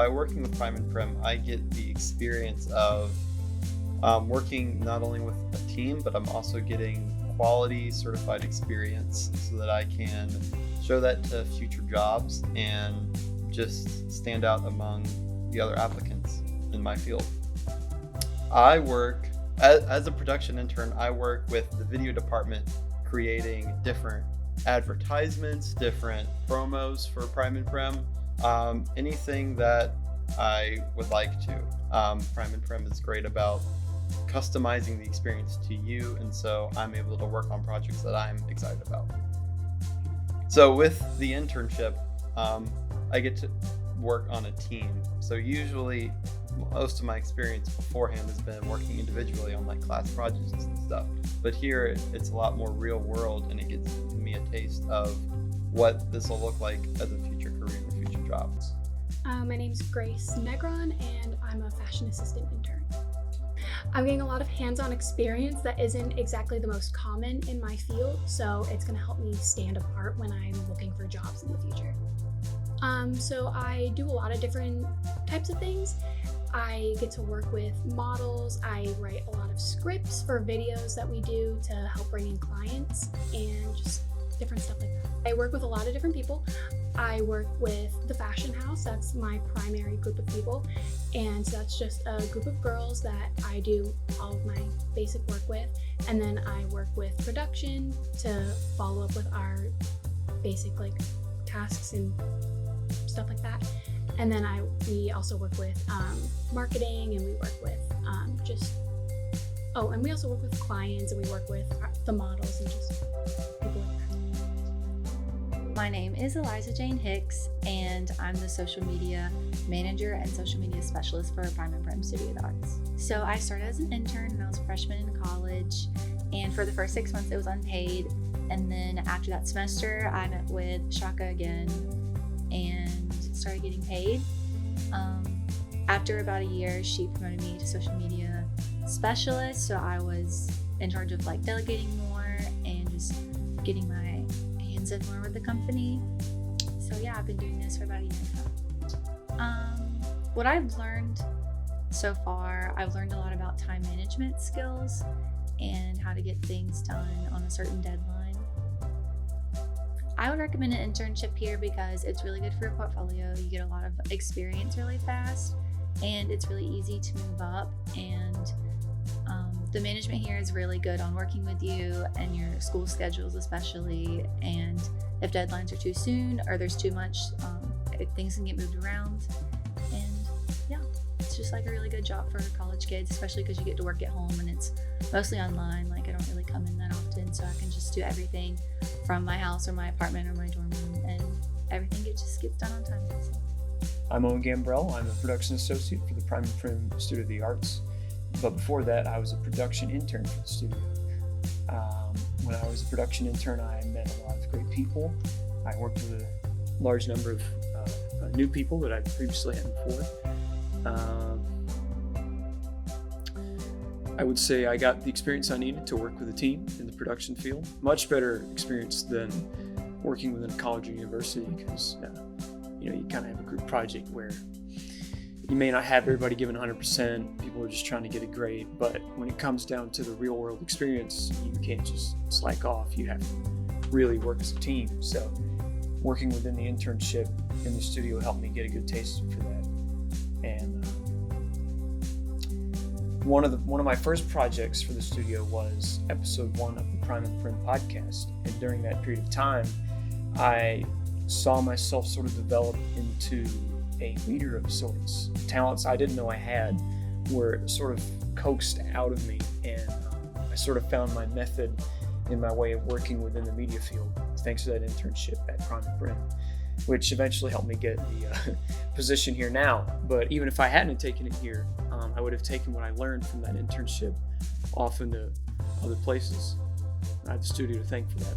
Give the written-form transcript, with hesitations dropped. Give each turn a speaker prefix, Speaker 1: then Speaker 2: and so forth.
Speaker 1: by working with Prime and Prim, I get the experience of working not only with a team, but I'm also getting quality certified experience so that I can show that to future jobs and just stand out among the other applicants in my field. I work as a production intern. I work with the video department, creating different advertisements, different promos for Prime and Prim, anything that I would like to. Prime and Prim is great about customizing the experience to you, and so I'm able to work on projects that I'm excited about. So with the internship, I get to work on a team. So usually most of my experience beforehand has been working individually on like class projects and stuff. But here it's a lot more real world, and it gives me a taste of what this will look like as a future career or future jobs.
Speaker 2: My name's Grace Negron, and I'm a fashion assistant intern. I'm getting a lot of hands-on experience that isn't exactly the most common in my field, so it's going to help me stand apart when I'm looking for jobs in the future. So I do a lot of different types of things. I get to work with models. I write a lot of scripts for videos that we do to help bring in clients and just different stuff like that. I work with a lot of different people. I work with the fashion house. That's my primary group of people. And so that's just a group of girls that I do all of my basic work with. And then I work with production to follow up with our basic like tasks and stuff like that. And then we also work with marketing, and we work with and we also work with clients, and we work with the models and just people like that.
Speaker 3: My name is Eliza Jane Hicks, and I'm the social media manager and social media specialist for Prime and Prim Studio of the Arts. So I started as an intern when I was a freshman in college, and for the first 6 months it was unpaid. And then after that semester, I met with Shaka again and started getting paid. After about a year, she promoted me to social media specialist, so I was in charge of like delegating more and just getting my hands in more with the company. So yeah, I've been doing this for about a year now. What I've learned so far, I've learned a lot about time management skills and how to get things done on a certain deadline. I would recommend an internship here because it's really good for your portfolio. You get a lot of experience really fast, and it's really easy to move up. And the management here is really good on working with you and your school schedules especially. And if deadlines are too soon or there's too much, things can get moved around. And yeah, it's just like a really good job for college kids, especially because you get to work at home and it's mostly online. Like I don't really come in that often, so I can just do everything from my house or my apartment or my dorm room, and everything just gets done on time. So.
Speaker 4: I'm Owen Gambrell. I'm a production associate for the Prime and Prim Studio of the Arts. But before that, I was a production intern for the studio. When I was a production intern, I met a lot of great people. I worked with a large number of new people that I previously hadn't before. I would say I got the experience I needed to work with a team in the production field. Much better experience than working within a college or university, because you kind of have a group project where you may not have everybody giving 100%. People are just trying to get a grade, but when it comes down to the real world experience, you can't just slack off. You have to really work as a team. So working within the internship in the studio helped me get a good taste for that. And one of my first projects for the studio was episode 1 of the Prime and Prim podcast. And during that period of time, I saw myself sort of develop into a leader of sorts. Talents I didn't know I had were sort of coaxed out of me, and I sort of found my method in my way of working within the media field thanks to that internship at Prime and Prim, which eventually helped me get the position here now. But even if I hadn't taken it here, I would have taken what I learned from that internship off into other places. I have the studio to thank for that.